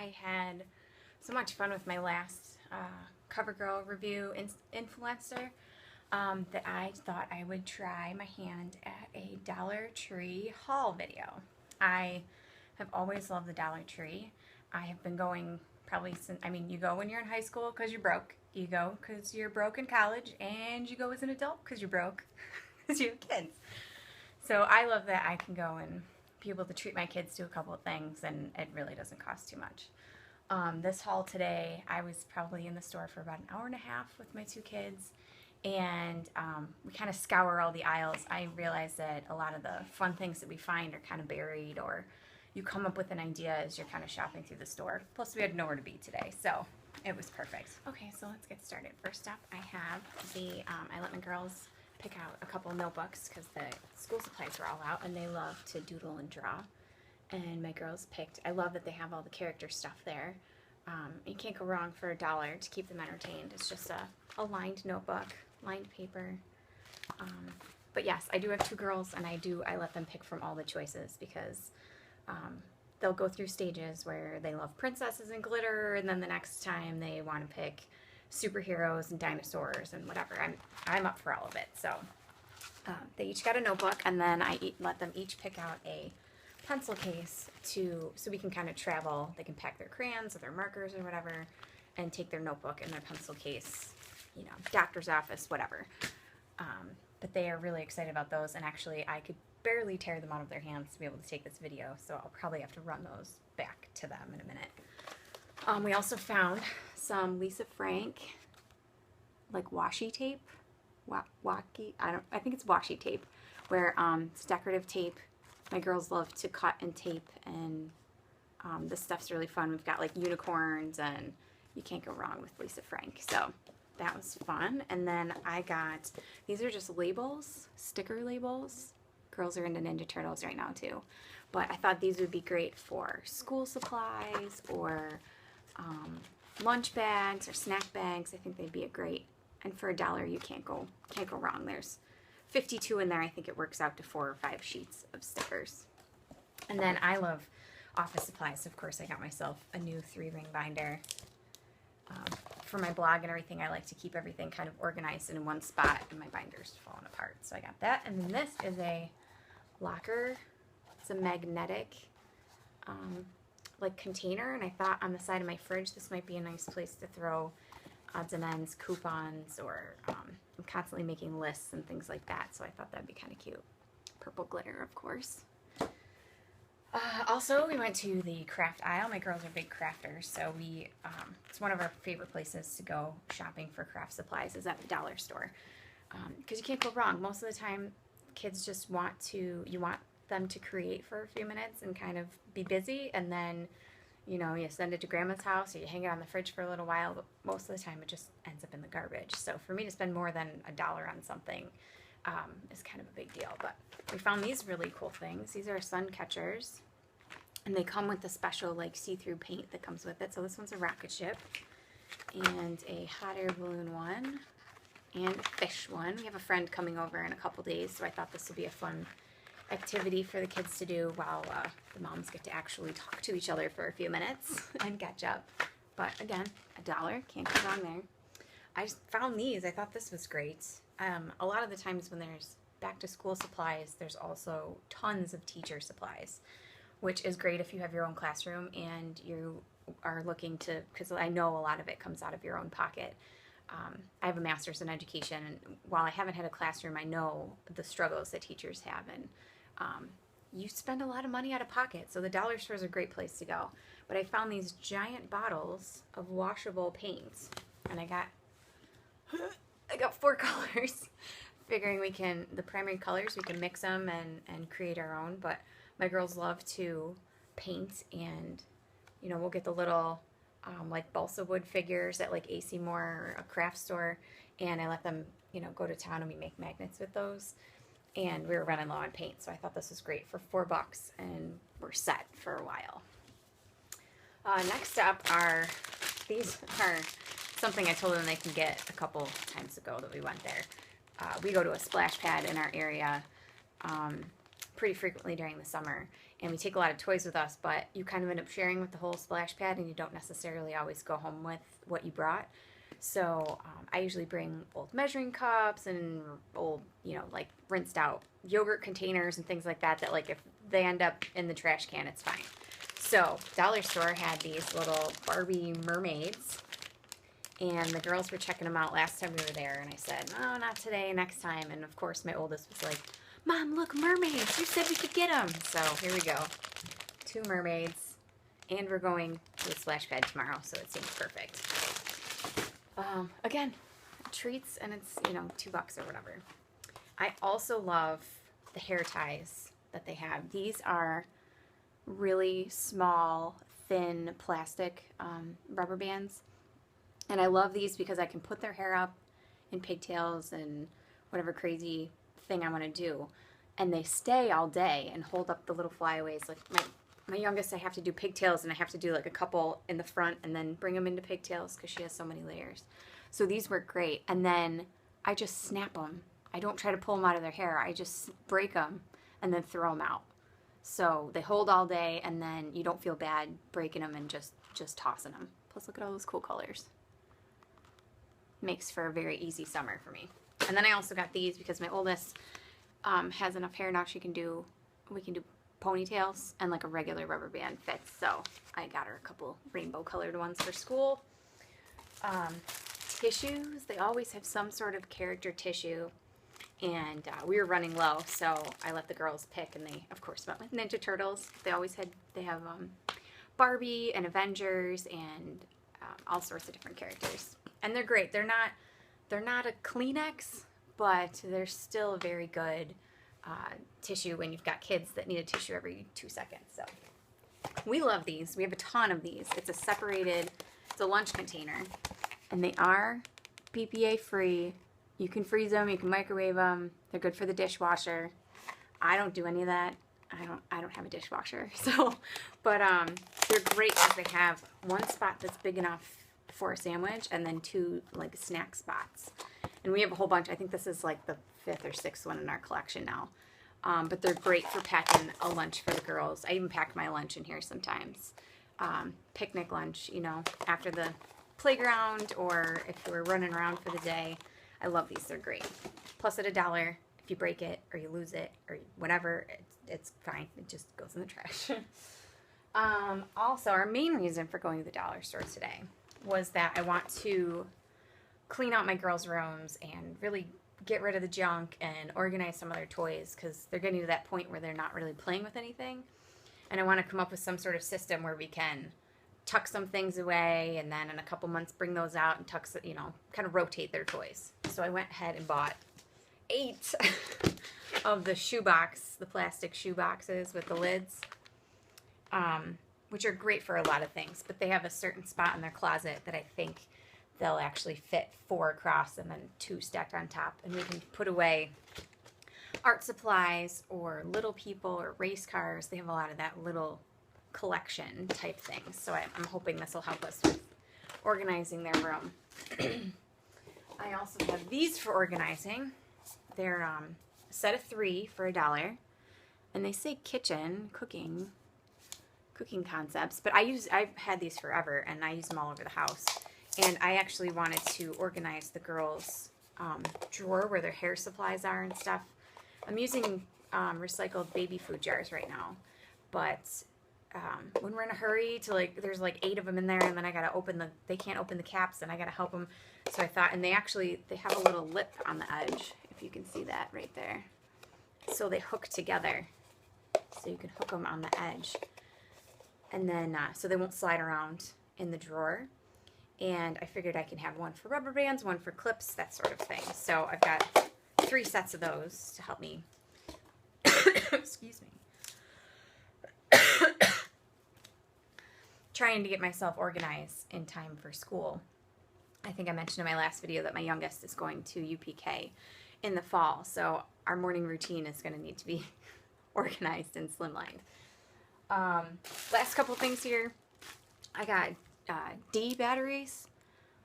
I had so much fun with my last CoverGirl review influencer that I thought I would try my hand at a Dollar Tree haul video. I have always loved the Dollar Tree. I have been going probably since, I mean, you go when you're in high school because you're broke. You go because you're broke in college, and you go as an adult because you're broke because you have kids. So I love that I can go and be able to treat my kids to a couple of things, and it really doesn't cost too much. This haul today, I was probably in the store for about an hour and a half with my two kids, and we kind of scour all the aisles. I realized that a lot of the fun things that we find are kind of buried, or you come up with an idea as you're kind of shopping through the store. Plus, we had nowhere to be today, so it was perfect. Okay, so let's get started. First up, I have I let my girls pick out a couple of notebooks because the school supplies were all out, and they love to doodle and draw. And my girls picked, I love that they have all the character stuff there. You can't go wrong for $1 to keep them entertained. It's just a lined notebook, lined paper. But yes, I do have two girls, and I let them pick from all the choices because they'll go through stages where they love princesses and glitter, and then the next time they want to pick superheroes and dinosaurs and whatever. I'm up for all of it. So they each got a notebook, and then I let them each pick out a pencil case so we can kind of travel. They can pack their crayons or their markers or whatever and take their notebook and their pencil case, you know, doctor's office, whatever. But they are really excited about those, and actually I could barely tear them out of their hands to be able to take this video, so I'll probably have to run those back to them in a minute. We also found some Lisa Frank like washi tape, I think it's washi tape, where it's decorative tape. My girls love to cut and tape, and this stuff's really fun. We've got like unicorns, and you can't go wrong with Lisa Frank. So that was fun. And then I got, these are just labels, sticker labels. Girls are into Ninja Turtles right now too. But I thought these would be great for school supplies or lunch bags or snack bags. I think they'd be a great, and for $1 you can't go wrong. There's 52 in there. I think it works out to 4 or 5 sheets of stickers. And then I love office supplies. Of course, I got myself a new 3-ring binder. For my blog and everything, I like to keep everything kind of organized in one spot, and my binder's falling apart. So I got that. And then this is a locker. It's a magnetic like container, and I thought on the side of my fridge this might be a nice place to throw odds and ends, coupons, or I'm constantly making lists and things like that, so I thought that'd be kind of cute. Purple glitter, of course. Also, we went to the craft aisle. My girls are big crafters, so it's one of our favorite places to go shopping for craft supplies is at the dollar store, because you can't go wrong. Most of the time, kids just you want them to create for a few minutes and kind of be busy, and then you know, you send it to grandma's house or you hang it on the fridge for a little while, but most of the time it just ends up in the garbage. So for me to spend more than $1 on something is kind of a big deal. But we found these really cool things. These are sun catchers, and they come with the special like see-through paint that comes with it. So this one's a rocket ship, and a hot air balloon one, and a fish one. We have a friend coming over in a couple days, so I thought this would be a fun activity for the kids to do while the moms get to actually talk to each other for a few minutes and catch up. But again, $1, can't go wrong there. I just found these. I thought this was great. A lot of the times when there's back to school supplies, there's also tons of teacher supplies, which is great if you have your own classroom and you are looking to, because I know a lot of it comes out of your own pocket. I have a master's in education, and while I haven't had a classroom, I know the struggles that teachers have, and you spend a lot of money out of pocket, so the dollar store is a great place to go. But I found these giant bottles of washable paints, and I got 4 colors, figuring the primary colors, we can mix them and create our own. But my girls love to paint, and you know, we'll get the little like balsa wood figures at like AC Moore or a craft store, and I let them, you know, go to town and we make magnets with those. And we were running low on paint, so I thought this was great for $4, and we're set for a while. Next up these are something I told them they can get a couple times ago that we went there. We go to a splash pad in our area, pretty frequently during the summer, and we take a lot of toys with us, but you kind of end up sharing with the whole splash pad, and you don't necessarily always go home with what you brought. So I usually bring old measuring cups and old, you know, like rinsed out yogurt containers and things like that, that like if they end up in the trash can, it's fine. So dollar store had these little Barbie mermaids, and the girls were checking them out last time we were there, and I said, oh, not today, next time. And of course my oldest was like, Mom, look, mermaids, you said we could get them. So here we go, 2 mermaids, and we're going to the splash pad tomorrow, so it seems perfect. Again, treats, and it's, you know, $2 or whatever. I also love the hair ties that they have. These are really small, thin plastic rubber bands. And I love these because I can put their hair up in pigtails and whatever crazy thing I want to do. And they stay all day and hold up the little flyaways. Like my youngest, I have to do pigtails, and I have to do like a couple in the front and then bring them into pigtails because she has so many layers. So these work great. And then I just snap them. I don't try to pull them out of their hair. I just break them and then throw them out. So they hold all day, and then you don't feel bad breaking them and just tossing them. Plus, look at all those cool colors. Makes for a very easy summer for me. And then I also got these because my oldest has enough hair now we can do ponytails, and like a regular rubber band fits. So I got her a couple rainbow colored ones for school. Tissues, they always have some sort of character tissue, and we were running low, so I let the girls pick, and they of course went with Ninja Turtles. They have Barbie and Avengers and all sorts of different characters, and they're great. They're not a Kleenex, but they're still a very good tissue when you've got kids that need a tissue every 2 seconds. So we love these. We have a ton of these. It's a lunch container, and they are BPA free. You can freeze them, you can microwave them. They're good for the dishwasher. I don't do any of that. I don't have a dishwasher. So, but they're great because they have one spot that's big enough for a sandwich, and then 2 like snack spots. And we have a whole bunch. I think this is like the 5th or 6th one in our collection now. But they're great for packing a lunch for the girls. I even pack my lunch in here sometimes. Picnic lunch, you know, after the playground, or if we're running around for the day. I love these. They're great. Plus at $1, if you break it or you lose it or whatever, it's fine. It just goes in the trash. Also, our main reason for going to the dollar store today was that I want to clean out my girls' rooms and really get rid of the junk and organize some of their toys, because they're getting to that point where they're not really playing with anything. And I want to come up with some sort of system where we can tuck some things away, and then in a couple months bring those out and tuck, you know, kind of rotate their toys. So I went ahead and bought 8 of the shoebox, the plastic shoe boxes with the lids, which are great for a lot of things, but they have a certain spot in their closet that I think they'll actually fit 4 across and then 2 stacked on top, and we can put away art supplies or little people or race cars. They have a lot of that little collection type things, so I'm hoping this will help us with organizing their room. I also have these for organizing. They're a set of 3 for $1, and they say cooking concepts, but I've had these forever, and I use them all over the house. And I actually wanted to organize the girls' drawer where their hair supplies are and stuff. I'm using recycled baby food jars right now, but when we're in a hurry to, like, there's like 8 of them in there, and then I gotta they can't open the caps, and I gotta help them. So I thought, and they have a little lip on the edge, if you can see that right there. So they hook together, so you can hook them on the edge, and then so they won't slide around in the drawer. And I figured I can have one for rubber bands, one for clips, that sort of thing. So I've got 3 sets of those to help me. Excuse me. Trying to get myself organized in time for school. I think I mentioned in my last video that my youngest is going to UPK in the fall, so our morning routine is going to need to be organized and slimlined. Last couple things here. I got D batteries.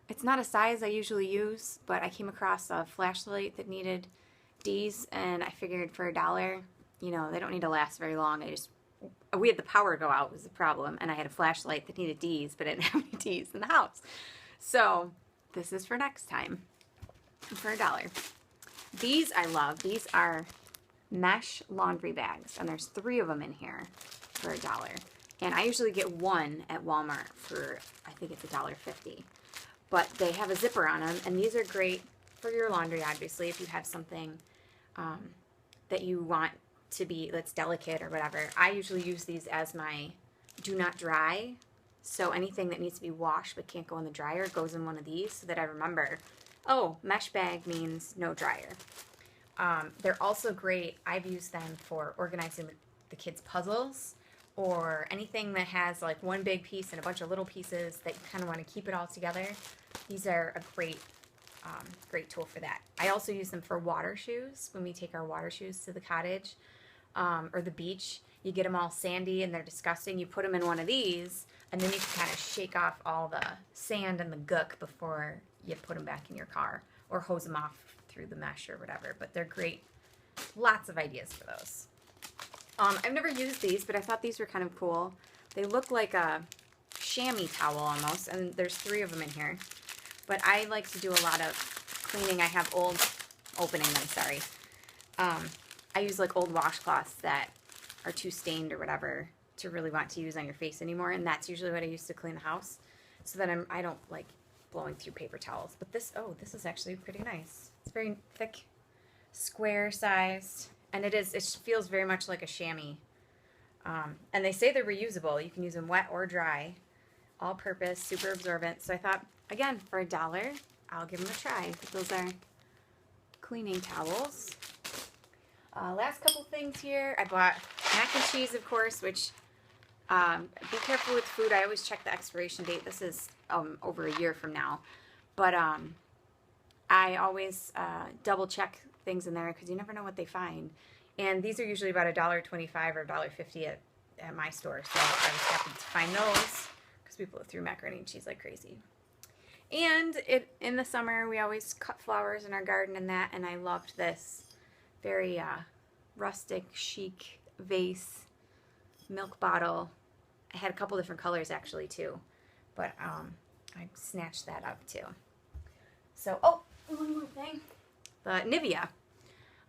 It's not a size I usually use, but I came across a flashlight that needed D's, and I figured for $1 you know, they don't need to last very long. We had the power go out was the problem, and I had a flashlight that needed D's, but I didn't have any D's in the house. So this is for next time for $1. These I love. These are mesh laundry bags, and there's 3 of them in here for $1. And I usually get one at Walmart for, I think it's $1.50. But they have a zipper on them, and these are great for your laundry, obviously, if you have something that you want to be, that's delicate or whatever. I usually use these as my do not dry. So anything that needs to be washed but can't go in the dryer goes in one of these so that I remember, oh, mesh bag means no dryer. They're also great. I've used them for organizing the kids' puzzles or anything that has like one big piece and a bunch of little pieces that you kind of want to keep it all together. These are a great tool for that. I also use them for water shoes when we take our water shoes to the cottage or the beach. You get them all sandy and they're disgusting. You put them in one of these, and then you can kind of shake off all the sand and the gook before you put them back in your car, or hose them off through the mesh or whatever. But they're great. Lots of ideas for those. I've never used these, but I thought these were kind of cool. They look like a chamois towel almost, and there's 3 of them in here. But I like to do a lot of cleaning. I have I use like old washcloths that are too stained or whatever to really want to use on your face anymore, and that's usually what I use to clean the house, so that I don't like blowing through paper towels. But this is actually pretty nice. It's very thick, square sized, and it feels very much like a chamois. And they say they're reusable. You can use them wet or dry, all purpose, super absorbent. So I thought, again, for $1, I'll give them a try. Those are cleaning towels. Last couple things here. I bought mac and cheese, of course, which be careful with food. I always check the expiration date. This is over a year from now. But I always double check things in there because you never know what they find. And these are usually about $1.25 or $1.50 at my store. So I was happy to find those because we blow through macaroni and cheese like crazy. And in the summer, we always cut flowers in our garden and that. And I loved this very rustic, chic vase milk bottle. I had a couple different colors actually too, but I snatched that up too. So, oh, one more thing. The Nivea.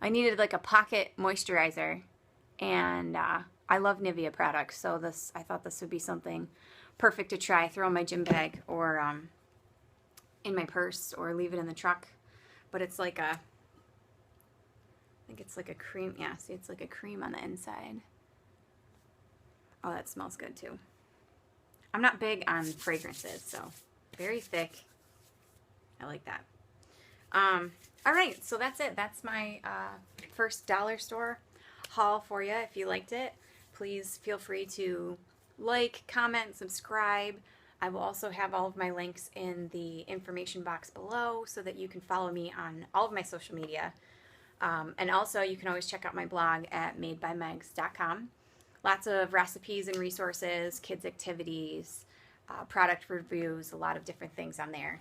I needed like a pocket moisturizer, and I love Nivea products, so I thought this would be something perfect to try. Throw in my gym bag or in my purse or leave it in the truck. But it's like I think it's like a cream. Yeah, see, it's like a cream on the inside. Oh, that smells good too. I'm not big on fragrances, so very thick. I like that. All right, so that's it. That's my first dollar store haul for you. If you liked it, please feel free to like, comment, subscribe. I will also have all of my links in the information box below so that you can follow me on all of my social media. And also, you can always check out my blog at madebymegs.com. Lots of recipes and resources, kids' activities, product reviews, a lot of different things on there.